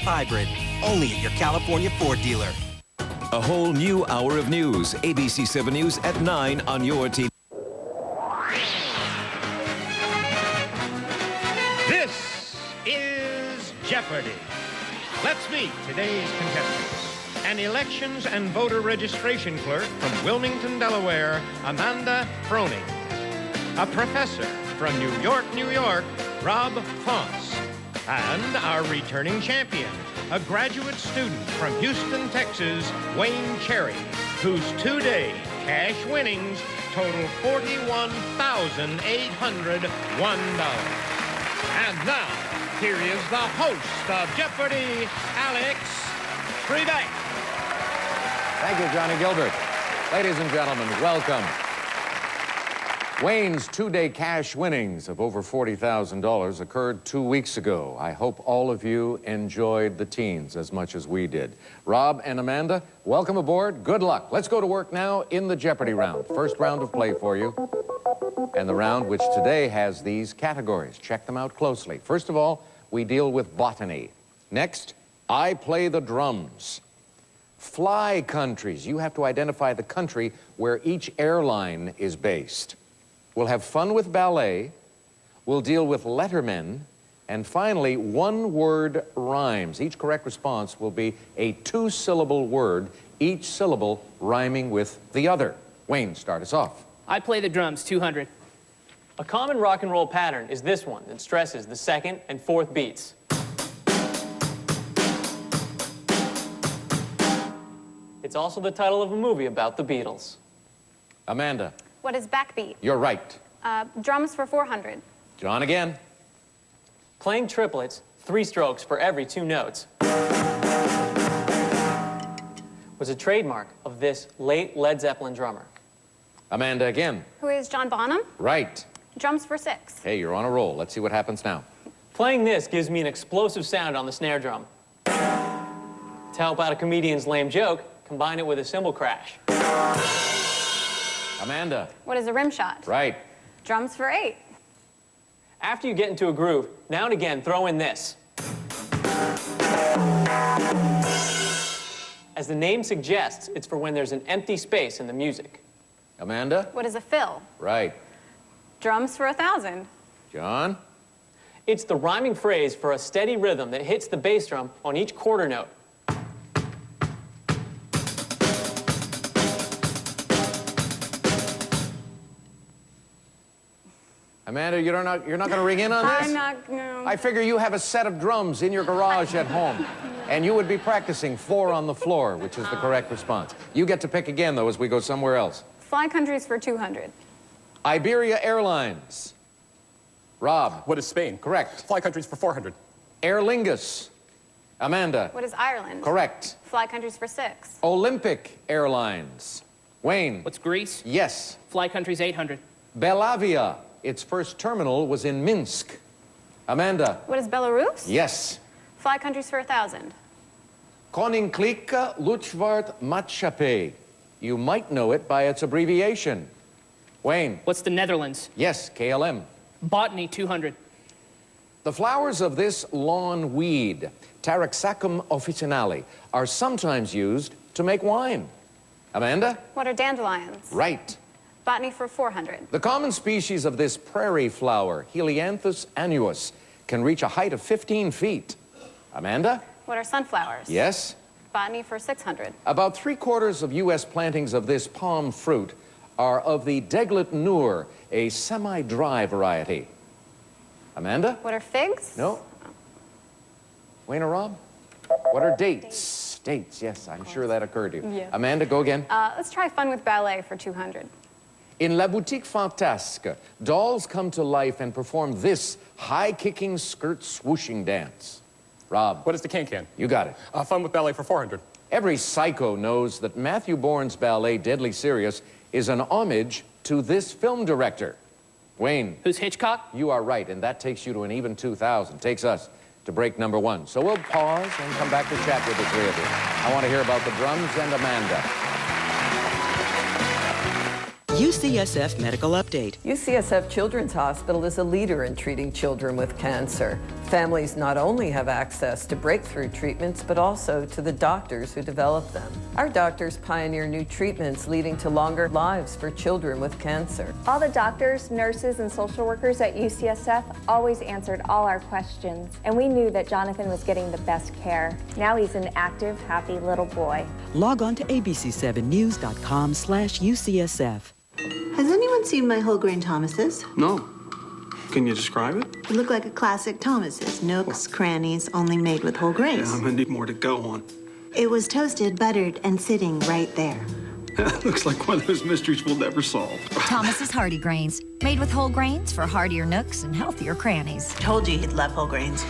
Hybrid. Only at your California Ford dealer. A whole new hour of news. ABC 7 News at 9 on your TV. This is Jeopardy! Let's meet today's contestants. An elections and voter registration clerk from Wilmington, Delaware, Amanda Froning. A professor from New York, New York, Rob Fonce. And our returning champion, a graduate student from Houston, Texas, Wayne Cherry, whose two-day cash winnings total $41,801. And now, here is the host of Jeopardy, Alex Trebek. Thank you, Johnny Gilbert. Ladies and gentlemen, welcome. Wayne's two-day cash winnings of over $40,000 occurred 2 weeks ago. I hope all of you enjoyed the teens as much as we did. Rob and Amanda, welcome aboard. Good luck. Let's go to work now in the Jeopardy round. First round of play for you. And the round which today has these categories. Check them out closely. First of all, we deal with botany. Next, I play the drums. Fly countries. You have to identify the country where each airline is based. We'll have fun with ballet. We'll deal with lettermen. And finally, one-word rhymes. Each correct response will be a two-syllable word, each syllable rhyming with the other. Wayne, start us off. I play the drums, 200. A common rock and roll pattern is this one that stresses the second and fourth beats. It's also the title of a movie about the Beatles. Amanda. What is backbeat? You're right. Drums for 400. John again. Playing triplets, 3 strokes for every 2 notes, was a trademark of this late Led Zeppelin drummer. Amanda again. Who is John Bonham? Right. Drums for 6. Hey, you're on a roll. Let's see what happens now. Playing this gives me an explosive sound on the snare drum. To help out a comedian's lame joke, combine it with a cymbal crash. Amanda. What is a rim shot? Right. Drums for 8. After you get into a groove, now and again throw in this. As the name suggests, it's for when there's an empty space in the music. Amanda. What is a fill? Right. Drums for 1,000. John. It's the rhyming phrase for a steady rhythm that hits the bass drum on each quarter note. Amanda, you're not going to ring in on this? I'm not, no. I figure you have a set of drums in your garage at home, and you would be practicing 4 on the floor, which is the correct response. You get to pick again, though, as we go somewhere else. Fly countries for 200. Iberia Airlines. Rob. What is Spain? Correct. Fly countries for 400. Aer Lingus. Amanda. What is Ireland? Correct. Fly countries for 6. Olympic Airlines. Wayne. What's Greece? Yes. Fly countries, 800. Belavia. Its first terminal was in Minsk. Amanda. What is Belarus? Yes. Fly countries for 1,000. Koninklijke Luchtvaart Maatschappij. You might know it by its abbreviation. Wayne. What's the Netherlands? Yes, KLM. Botany, 200. The flowers of this lawn weed, Taraxacum officinale, are sometimes used to make wine. Amanda? What are dandelions? Right. Botany for 400. The common species of this prairie flower, Helianthus annuus, can reach a height of 15 feet. Amanda? What are sunflowers? Yes. Botany for 600. About 3/4 of U.S. plantings of this palm fruit are of the Deglet Noor, a semi-dry variety. Amanda? What are figs? No. Wayne or Rob? What are dates? Dates, yes, I'm sure that occurred to you. Yeah. Amanda, go again. Let's try fun with ballet for 200. In La Boutique Fantasque, dolls come to life and perform this high-kicking skirt swooshing dance. Rob. What is the can-can? You got it. Fun with ballet for 400. Every psycho knows that Matthew Bourne's ballet, Deadly Serious, is an homage to this film director. Wayne. Who's Hitchcock? You are right, and that takes you to an even 2,000. Takes us to break number 1. So we'll pause and come back to chat with the 3 of you. I want to hear about the drums and Amanda. UCSF Medical Update. UCSF Children's Hospital is a leader in treating children with cancer. Families not only have access to breakthrough treatments, but also to the doctors who develop them. Our doctors pioneer new treatments leading to longer lives for children with cancer. All the doctors, nurses, and social workers at UCSF always answered all our questions, and we knew that Jonathan was getting the best care. Now he's an active, happy little boy. Log on to abc7news.com/UCSF. Has anyone seen my whole grain Thomases? No. Can you describe it? They look like a classic Thomases. Nooks, crannies, only made with whole grains. Yeah, I'm gonna need more to go on. It was toasted, buttered, and sitting right there. That looks like one of those mysteries we'll never solve. Thomas's Hearty Grains. Made with whole grains for heartier nooks and healthier crannies. Told you he'd love whole grains.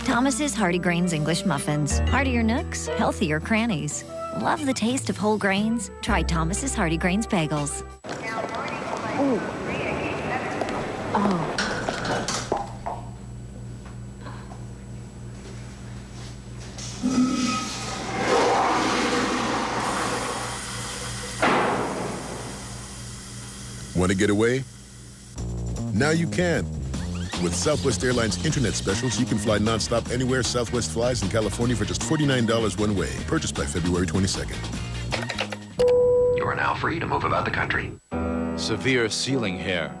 Thomas's Hearty Grains English Muffins. Heartier nooks, healthier crannies. Love the taste of whole grains? Try Thomas's Hearty Grains Bagels. Ooh. Oh. Want to get away? Now you can. With Southwest Airlines Internet specials, you can fly nonstop anywhere Southwest flies in California for just $49 one way. Purchased by February 22nd. You are now free to move about the country. Severe ceiling hair.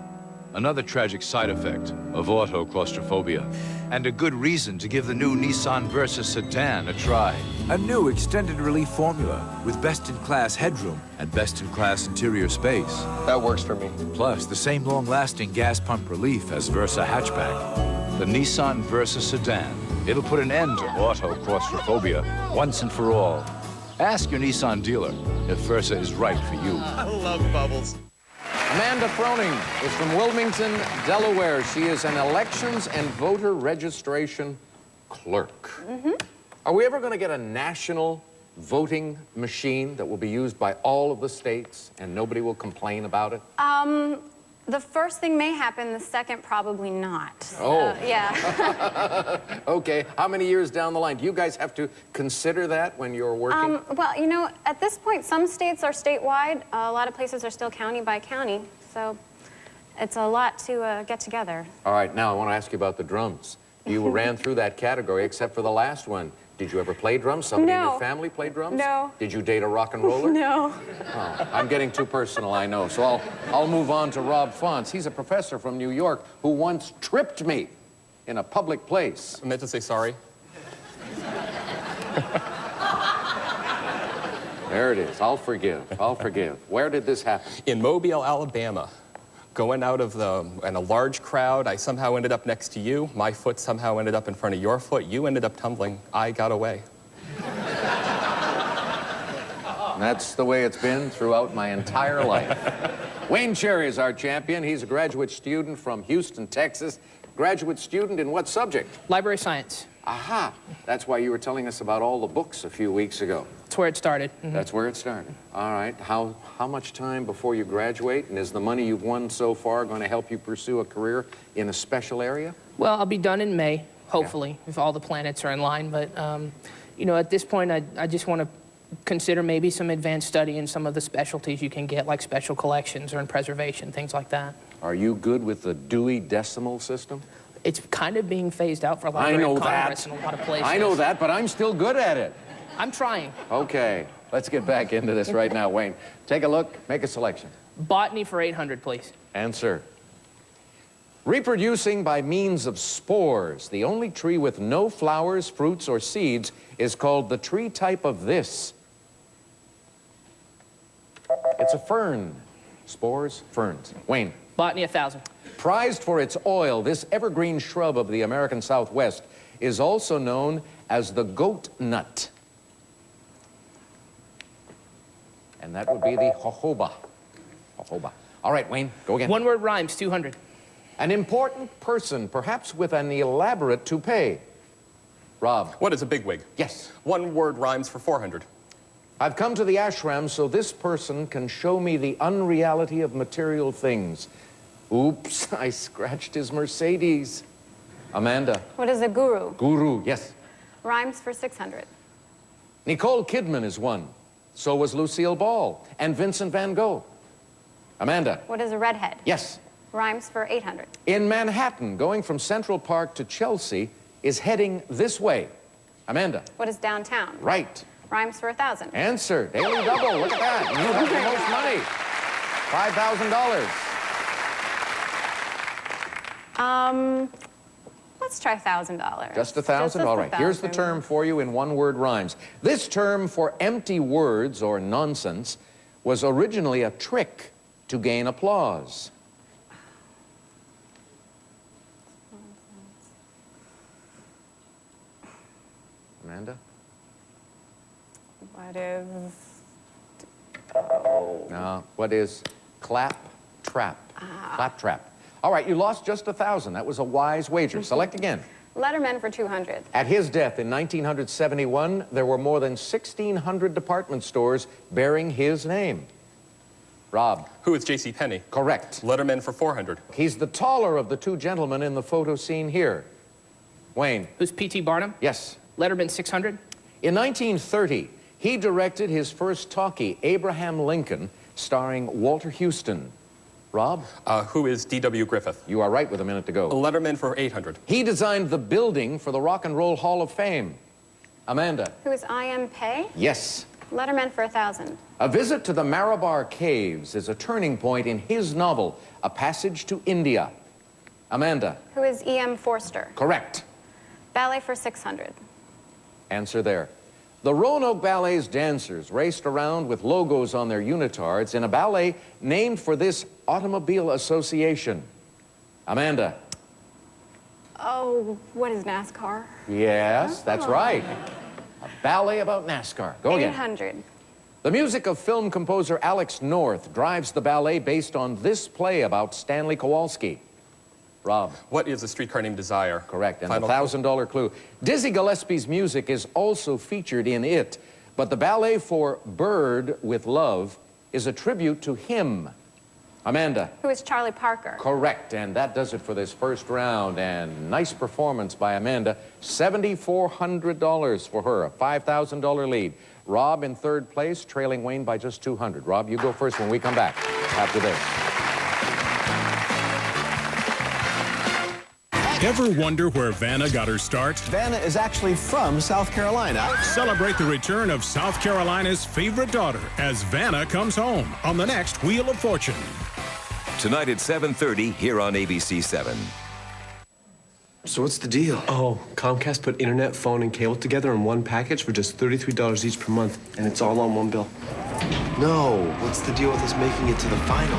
Another tragic side effect of autoclaustrophobia. And a good reason to give the new Nissan Versa sedan a try. A new extended relief formula with best-in-class headroom and best-in-class interior space. That works for me. Plus, the same long-lasting gas pump relief as Versa hatchback. The Nissan Versa sedan. It'll put an end to autoclaustrophobia once and for all. Ask your Nissan dealer if Versa is right for you. I love bubbles. Amanda Froning is from Wilmington, Delaware. She is an elections and voter registration clerk. Are we ever going to get a national voting machine that will be used by all of the states and nobody will complain about it? The first thing may happen, the second probably not. Oh. Yeah. Okay, how many years down the line? Do you guys have to consider that when you're working? Well, you know, at this point, some states are statewide. A lot of places are still county by county. So it's a lot to get together. All right, now I want to ask you about the drums. You ran through that category except for the last one. Did you ever play drums? Somebody in your family play drums? No. Did you date a rock and roller? No. Oh, I'm getting too personal, I know. So I'll move on to Rob Fonts. He's a professor from New York who once tripped me in a public place. I meant to say sorry. There it is. I'll forgive. I'll forgive. Where did this happen? In Mobile, Alabama. Going out of in a large crowd, I somehow ended up next to you. My foot somehow ended up in front of your foot. You ended up tumbling. I got away. That's the way it's been throughout my entire life. Wayne Cherry is our champion. He's a graduate student from Houston, Texas. Graduate student in what subject? Library science. Aha. That's why you were telling us about all the books a few weeks ago. That's where it started. That's where it started. All right. How much time before you graduate? And is the money you've won so far going to help you pursue a career in a special area? Well, I'll be done in May, hopefully, if all the planets are in line. But, you know, at this point, I just want to consider maybe some advanced study in some of the specialties you can get, like special collections or in preservation, things like that. Are you good with the Dewey Decimal System? It's kind of being phased out for Library of Congress in a lot of places. I know that, but I'm still good at it. I'm trying. Okay, let's get back into this right now, Wayne. Take a look, make a selection. Botany for 800, please. Answer. Reproducing by means of spores, the only tree with no flowers, fruits, or seeds is called the tree type of this. It's a fern. Spores, ferns. Wayne. Botany 1000. Prized for its oil, this evergreen shrub of the American Southwest is also known as the goat nut. And that would be the jojoba. Jojoba. All right, Wayne, go again. One word rhymes, 200. An important person, perhaps with an elaborate toupee. Rob. What is a bigwig? Yes. One word rhymes for 400. I've come to the ashram so this person can show me the unreality of material things. Oops, I scratched his Mercedes. Amanda. What is a guru? Guru, yes. Rhymes for 600. Nicole Kidman is one. So was Lucille Ball and Vincent van Gogh. Amanda. What is a redhead? Yes. Rhymes for 800. In Manhattan, going from Central Park to Chelsea is heading this way. Amanda. What is downtown? Right. Rhymes for 1,000. Answer. Daily double. Look at that. You have the most money. $5,000. Let's try $1,000. Just 1,000? All right. Here's the term for you in one-word rhymes. This term for empty words or nonsense was originally a trick to gain applause. Amanda? What is... No. What is clap trap? Clap trap. All right, you lost just 1,000. That was a wise wager. Select again. Letterman for 200. At his death in 1971, there were more than 1,600 department stores bearing his name. Rob. Who is J.C. Penney? Correct. Letterman for 400. He's the taller of the two gentlemen in the photo seen here. Wayne. Who's P.T. Barnum? Yes. Letterman 600. In 1930, he directed his first talkie, Abraham Lincoln, starring Walter Houston. Rob? Who is D.W. Griffith? You are right with a minute to go. Letterman for 800. He designed the building for the Rock and Roll Hall of Fame. Amanda? Who is I.M. Pei? Yes. Letterman for 1,000. A visit to the Marabar Caves is a turning point in his novel, A Passage to India. Amanda? Who is E.M. Forster? Correct. Ballet for 600. Answer there. The Roanoke Ballet's dancers raced around with logos on their unitards in a ballet named for this automobile association. Amanda? Oh, what is NASCAR? Yes, that's right. A ballet about NASCAR. Go again. 800. The music of film composer Alex North drives the ballet based on this play about Stanley Kowalski. Rob. What is a streetcar named Desire? Correct, and Final the $1,000 clue. Dizzy Gillespie's music is also featured in it, but the ballet for Bird with Love is a tribute to him. Amanda. Who is Charlie Parker? Correct, and that does it for this first round, and nice performance by Amanda. $7,400 for her, a $5,000 lead. Rob in third place, trailing Wayne by just 200. Rob, you go first when we come back after this. Ever wonder where Vanna got her start? Vanna is actually from South Carolina. Celebrate the return of South Carolina's favorite daughter as Vanna comes home on the next Wheel of Fortune. Tonight at 7:30 here on ABC 7. So what's the deal? Oh, Comcast put internet, phone, and cable together in one package for just $33 each per month, and it's all on one bill. No, what's the deal with us making it to the final?